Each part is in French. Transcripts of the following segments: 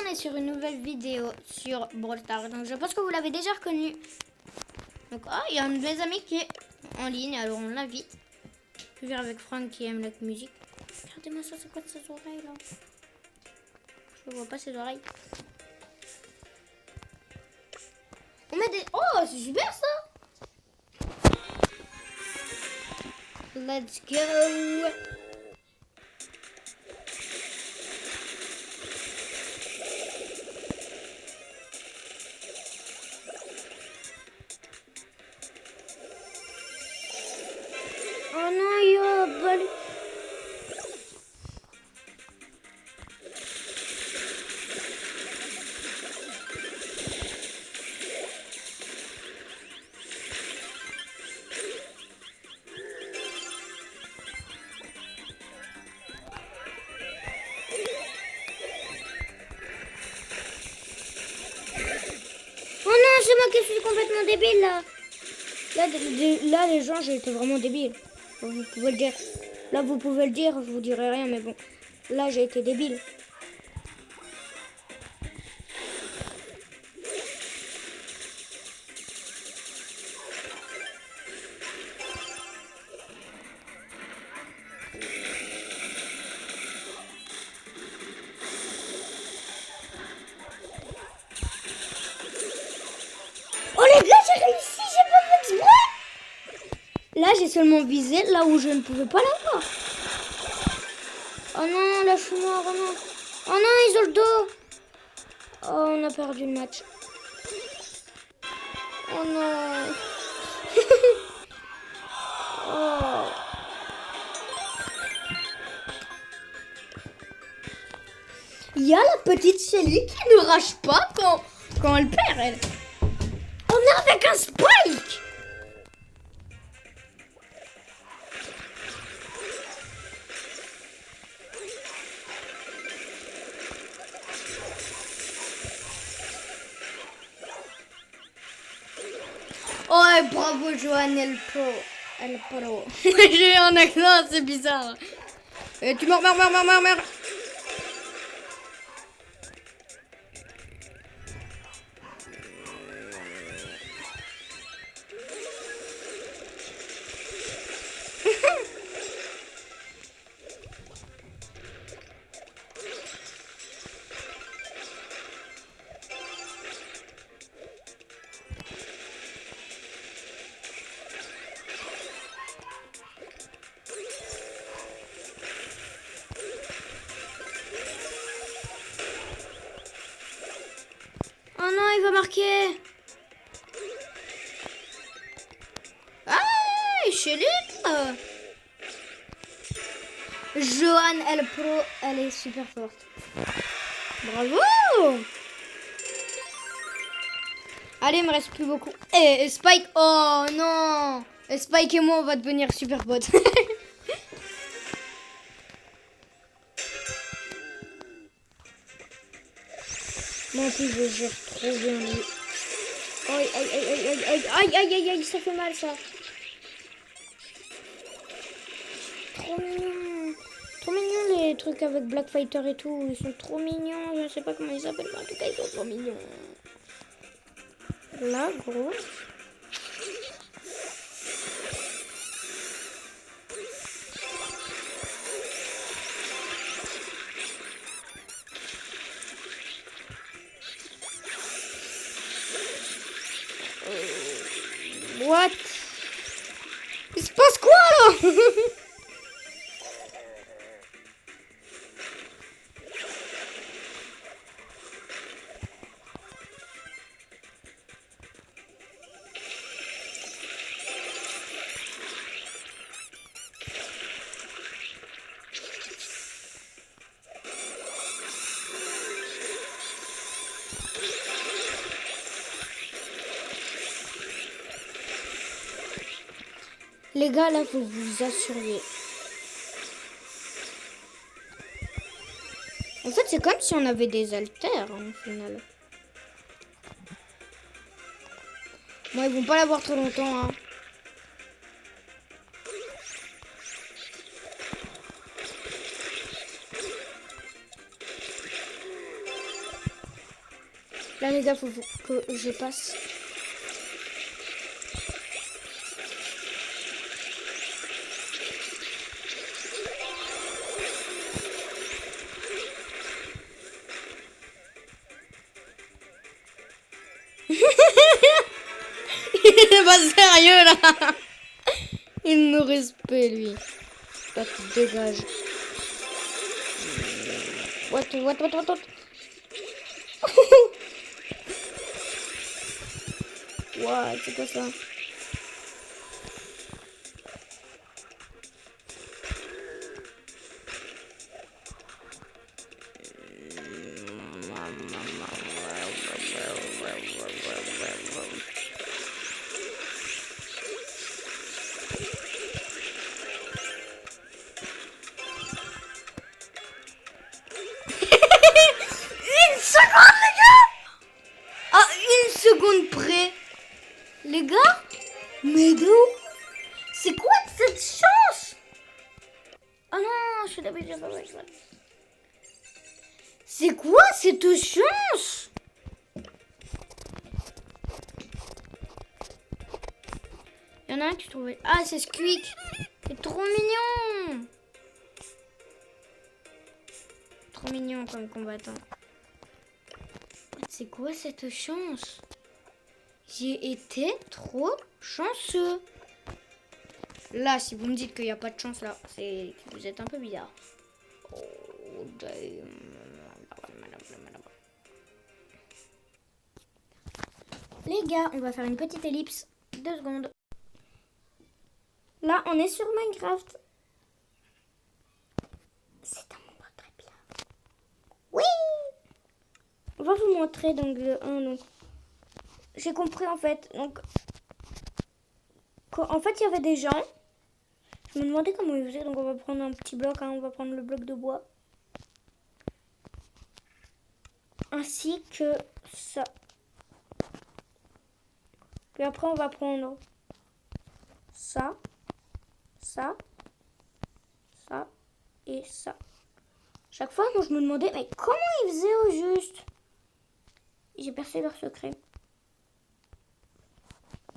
on est sur une nouvelle vidéo sur Brawl Stars. Donc je pense que vous l'avez déjà reconnu. Donc il y a un de mes amis qui est en ligne, alors on l'invite. Je vais voir avec Franck qui aime la musique. Regardez-moi ça, c'est quoi de ses oreilles là? Je vois pas ses oreilles. On met des... Oh, c'est super ça! Let's go! Oh non, il y a balle. Oh non, c'est moi qui suis complètement débile là. Là, les gens, j'ai été vraiment débile. Vous pouvez le dire. Là, vous pouvez le dire, je vous dirai rien, mais bon. Là, j'ai été débile. Oh les gars, j'ai réussi, j'ai pas fait exprès. Là, j'ai seulement visé là où je ne pouvais pas l'avoir. Oh non, lâche-moi, oh non. Oh non, ils ont le dos. Oh, on a perdu le match. Oh non. Oh. Il y a la petite Shelly qui ne rage pas quand elle perd, elle. On est avec un Spike. Oh, bravo Johan, elle pro. J'ai eu un accent, c'est bizarre. Et tu meurs. Oh non, il va marquer. Ah, Shelly là. Johan, elle pro, elle est super forte. Bravo. Allez, il me reste plus beaucoup. Et Spike, oh non. Et Spike et moi, on va devenir super potes. Moi en plus, je gère trop bien lui. Aïe, ça fait mal ça. Trop mignon. Trop mignons les trucs avec Black Fighter et tout. Ils sont trop mignons. Je ne sais pas comment ils s'appellent, mais en tout cas, ils sont trop mignons. Là, gros. What? Il se passe quoi là? Les gars, là, faut vous assuriez. En fait, c'est comme si on avait des haltères, hein, au final. Bon, ils vont pas l'avoir très longtemps, hein. Là, les gars, faut que je passe. Il est pas sérieux là. Il me respecte lui. Toi, tu dégages. What. What, c'est quoi ça? Une seconde, les gars! À une seconde près. Les gars? Mais d'où? C'est quoi cette chance? Oh non, je suis d'habitude. C'est quoi cette chance? Il y en a un que tu trouvais. Ah, c'est Squeak. C'est trop mignon. Trop mignon comme combattant. C'est quoi cette chance? J'ai été trop chanceux. Là, si vous me dites qu'il n'y a pas de chance là, c'est que vous êtes un peu bizarre. Oh, les gars, on va faire une petite ellipse. 2 secondes. Là, on est sur Minecraft. C'est un moment très bien. Oui! On va vous montrer donc le 1. Donc, j'ai compris en fait. Donc, en fait, il y avait des gens. Je me demandais comment ils faisaient. Donc, on va prendre un petit bloc. Hein, on va prendre le bloc de bois. Ainsi que ça. Puis après, on va prendre ça, ça, ça et ça. Chaque fois, moi, je me demandais, mais comment ils faisaient au juste? J'ai percé leur secret.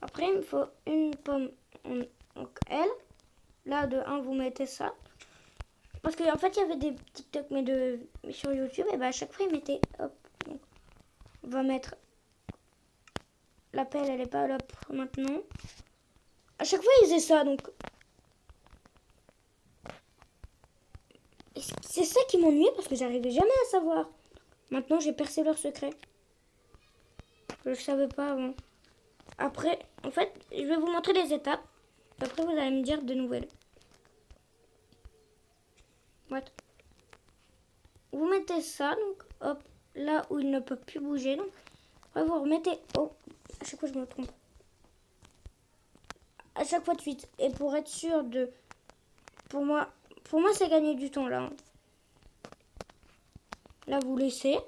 Après, il me faut une pomme. Donc, elle. Là, de 1, vous mettez ça. Parce qu'en fait, il y avait des TikTok, mais sur YouTube, et à chaque fois, ils mettaient, hop. Donc, on va mettre la pelle, elle est pas là pour maintenant. À chaque fois, ils faisaient ça, donc. C'est ça qui m'ennuyait parce que j'arrivais jamais à savoir. Maintenant, j'ai percé leur secret. Je ne savais pas avant. Après, en fait, je vais vous montrer les étapes. Après, vous allez me dire de nouvelles. What? Vous mettez ça, donc, hop, là où il ne peut plus bouger. Donc, après, vous remettez. Oh, à chaque fois, je me trompe. À chaque fois de suite. Et pour être sûr de. Pour moi, c'est gagner du temps là. Là, vous laissez.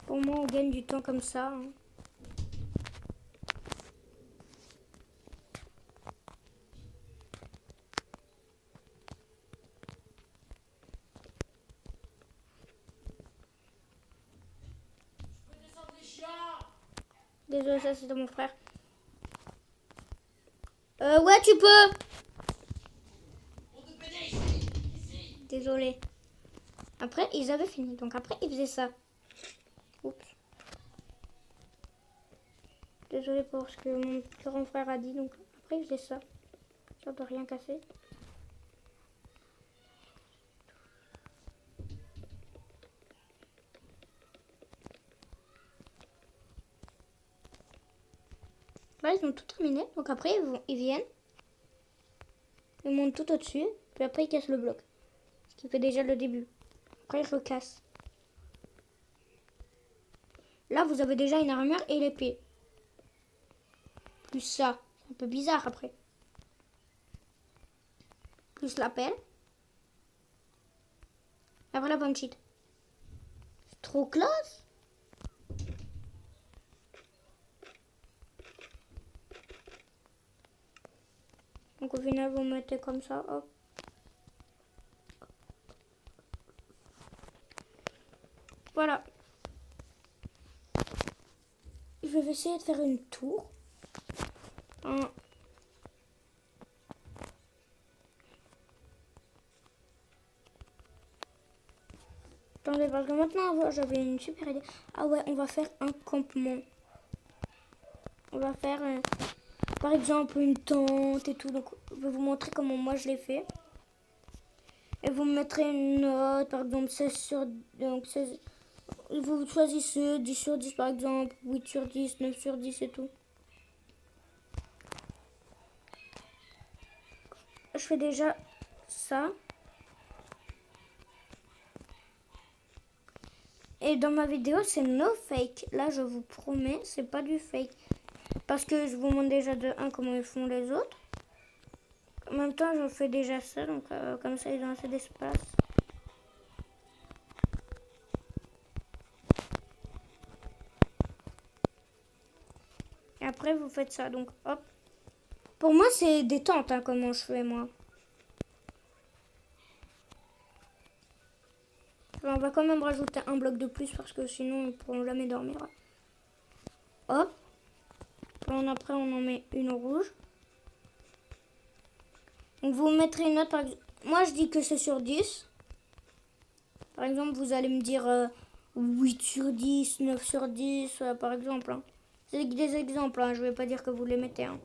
Pour moi, on gagne du temps comme ça. Hein. Désolé, ça c'est de mon frère. Ouais, tu peux. Désolé. Après, ils avaient fini. Donc après, ils faisaient ça. Oups. Désolé pour ce que mon grand frère a dit. Donc après, il faisait ça. Sûr de rien casser. Là, ils ont tout terminé. Donc après, ils viennent. Il monte tout au-dessus. Puis après, il casse le bloc. Ce qui fait déjà le début. Après, je le casse. Là, vous avez déjà une armure et l'épée. Plus ça. C'est un peu bizarre après. Plus la pelle. Après la punch it. C'est trop classe. Donc au final, vous mettez comme ça. Hop. Voilà. Je vais essayer de faire une tour. Attendez, parce que maintenant, j'avais une super idée. Ah ouais, on va faire un campement. On va faire, par exemple, une tente et tout. Donc, je vais vous montrer comment moi je l'ai fait. Et vous me mettrez une note, par exemple, 16 sur... Donc, 16... Vous choisissez 10 sur 10, par exemple, 8 sur 10, 9 sur 10 et tout. Je fais déjà ça. Et dans ma vidéo, c'est no fake. Là, je vous promets, c'est pas du fake. Parce que je vous montre déjà de 1 comment ils font les autres. En même temps, je fais déjà ça, donc comme ça, ils ont assez d'espace. Et après, vous faites ça, donc hop. Pour moi, c'est des tentes, hein, comment je fais, moi. Alors, on va quand même rajouter un bloc de plus, parce que sinon, ils ne pourront jamais dormir. Hop. Après, on en met une rouge. Donc, vous mettrez une note, par exemple. Moi, je dis que c'est sur 10. Par exemple, vous allez me dire 8 sur 10, 9 sur 10, par exemple. Hein. C'est des exemples, hein. Je ne vais pas dire que vous les mettez. Hein.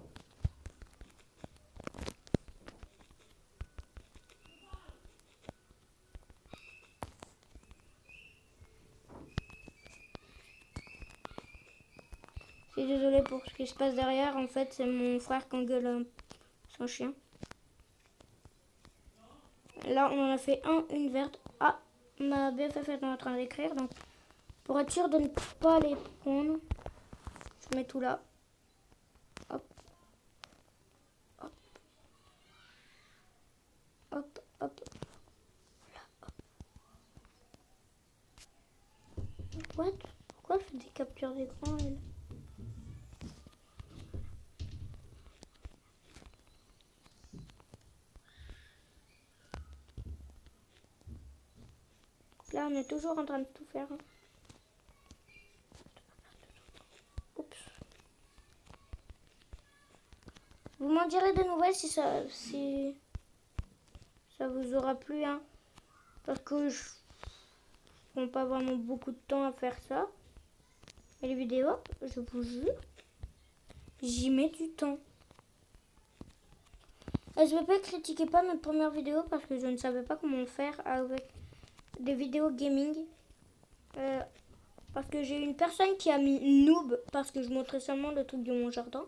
Je suis désolée pour ce qui se passe derrière. En fait, c'est mon frère qui engueule son chien. Là, on en a fait une verte. Ah, ma BFF est en train d'écrire. Donc, pour être sûr de ne pas les prendre, je mets tout là. Hop. Hop. Hop, hop. Là, hop. What? Pourquoi elle fait des captures d'écran, elle? Là, on est toujours en train de tout faire. Hein. Oups. Vous m'en direz des nouvelles si ça vous aura plu. Hein. Parce que je prends pas vraiment beaucoup de temps à faire ça. Et les vidéos, je vous jure, j'y mets du temps. SVP, critiquez pas mes premières vidéos parce que je ne savais pas comment faire avec des vidéos gaming. Parce que j'ai une personne qui a mis noob parce que je montrais seulement le truc de mon jardin.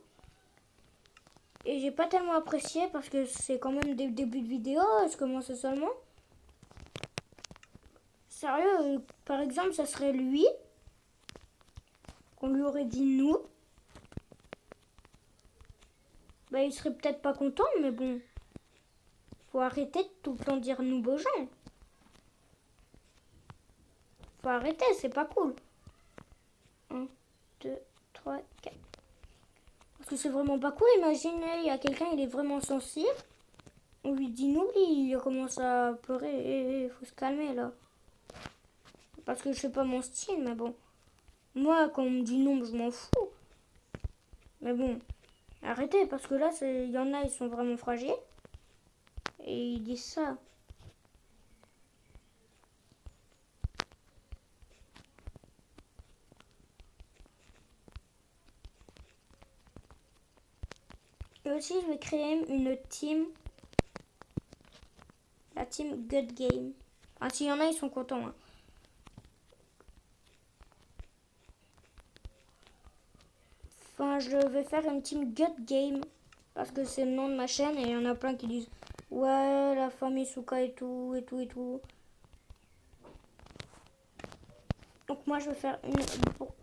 Et j'ai pas tellement apprécié parce que c'est quand même des débuts de vidéo, je commençais seulement. Sérieux, par exemple, ça serait lui. Qu'on lui aurait dit noob. Bah, il serait peut-être pas content, mais bon. Faut arrêter de tout le temps dire noob aux gens. Faut arrêter, c'est pas cool. 1, 2, 3, 4. Parce que c'est vraiment pas cool. Imaginez, il y a quelqu'un, il est vraiment sensible. On lui dit noob, il commence à pleurer. Faut se calmer là. Parce que je sais pas mon style, mais bon. Moi, quand on me dit non, je m'en fous. Mais bon, arrêtez, parce que là, il y en a, ils sont vraiment fragiles. Et ils disent ça. Et aussi, je vais créer une team. La team Good Game. Enfin, s'il y en a, ils sont contents. Hein. Enfin, je vais faire une team Good Game. Parce que c'est le nom de ma chaîne et il y en a plein qui disent Ouais, la famille Souka et tout, et tout, et tout. Donc moi je vais faire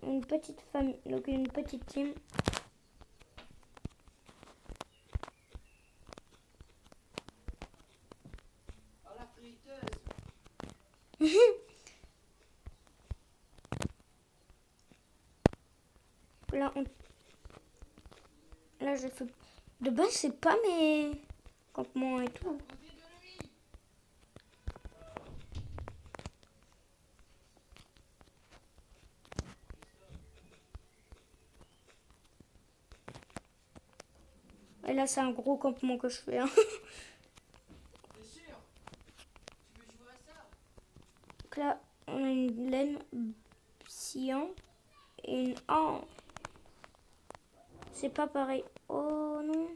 une petite famille, donc une petite team. Là, là je fais... De base c'est pas mes campements et tout. Et là c'est un gros campement que je fais. Hein. Donc là on a une laine cyan et une... Oh, c'est pas pareil. Oh non.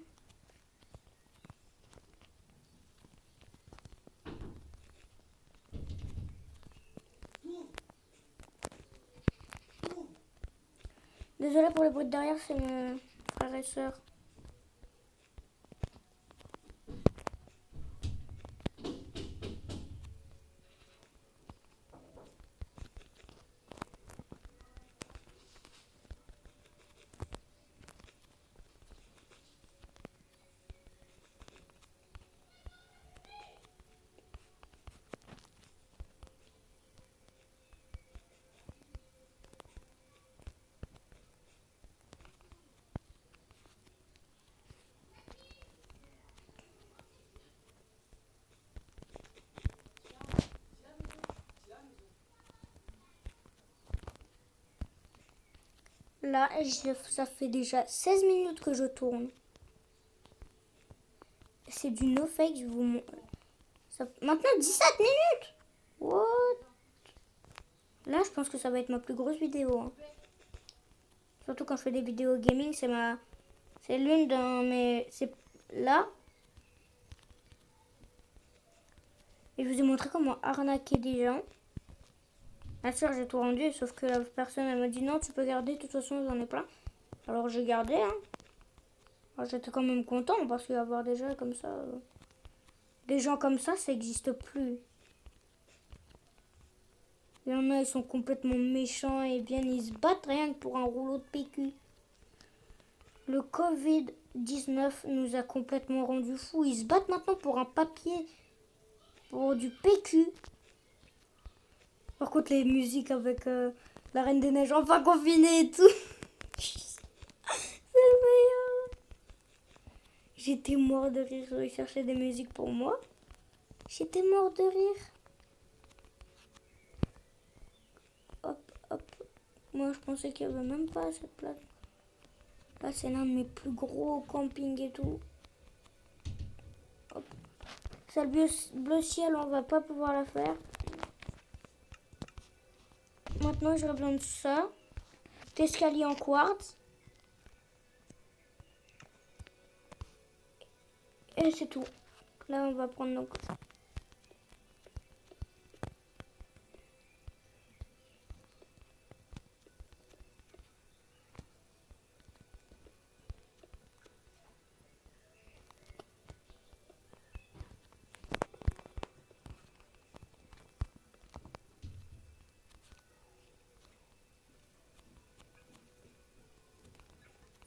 Désolée pour les bruits de derrière, c'est mon frère et soeur. Là, ça fait déjà 16 minutes que je tourne. C'est du no fake, je vous montre. Maintenant 17 minutes. What? Là, je pense que ça va être ma plus grosse vidéo. Hein. Surtout quand je fais des vidéos gaming, c'est l'une d'un mes... C'est là. Et je vous ai montré comment arnaquer des gens. Bien sûr, j'ai tout rendu, sauf que la personne, elle m'a dit non, tu peux garder, de toute façon, j'en ai plein. Alors j'ai gardé, hein. Alors, j'étais quand même content parce qu'avoir des gens comme ça... Des gens comme ça n'existe plus. Il y en a, ils sont complètement méchants et viennent, ils se battent rien que pour un rouleau de PQ. Le Covid-19 nous a complètement rendus fous. Ils se battent maintenant pour un papier, pour du PQ. Par contre, les musiques avec la Reine des Neiges enfin confinée et tout. C'est le meilleur. J'étais mort de rire. Je cherchais des musiques pour moi. J'étais mort de rire. Hop, hop. Moi, je pensais qu'il n'y avait même pas cette place. Là, c'est l'un de mes plus gros campings et tout. Hop. Celle bleu ciel, on va pas pouvoir la faire. Maintenant, j'aurais besoin de ça. D'escalier en quartz. Et c'est tout. Là, on va prendre donc...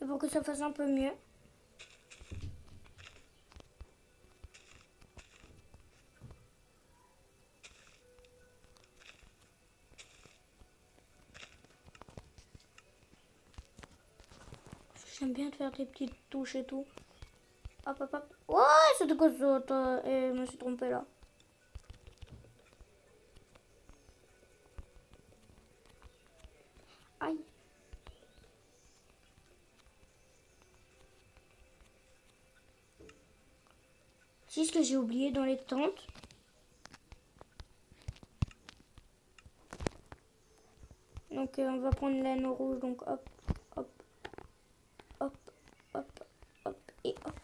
Et pour que ça fasse un peu mieux. J'aime bien faire des petites touches et tout. Hop, hop, hop. Ouais, c'était quoi ça? Et je me suis trompée là. Aïe. C'est ce que j'ai oublié dans les tentes. Donc on va prendre laine rouge. Donc hop, hop, hop, hop, hop et hop.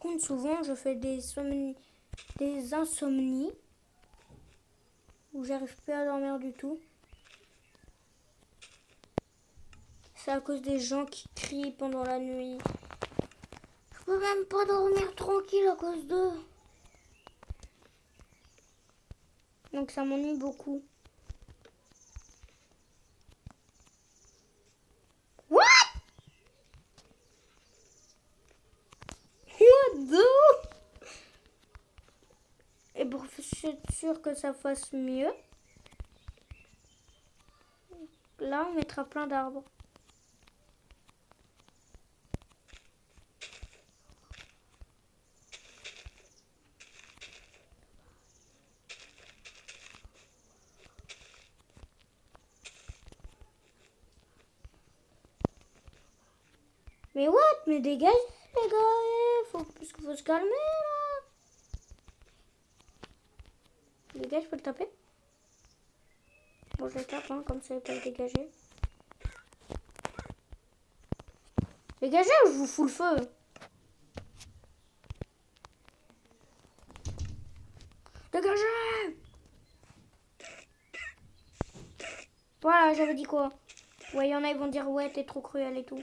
contre, souvent, je fais des insomnies où j'arrive plus à dormir du tout. C'est à cause des gens qui crient pendant la nuit. Je peux même pas dormir tranquille à cause d'eux. Donc ça m'ennuie beaucoup. What? What the? Et pour être sûr que ça fasse mieux, là on mettra plein d'arbres. Mais what? Mais dégagez les gars, faut se calmer là. Les gars, je peux le taper? Bon, je le tape, hein, comme ça il peut le dégager. Dégagez ou je vous fous le feu? Dégagez! Voilà, j'avais dit quoi? Ouais, il y en a, ils vont dire ouais, t'es trop cruel et tout.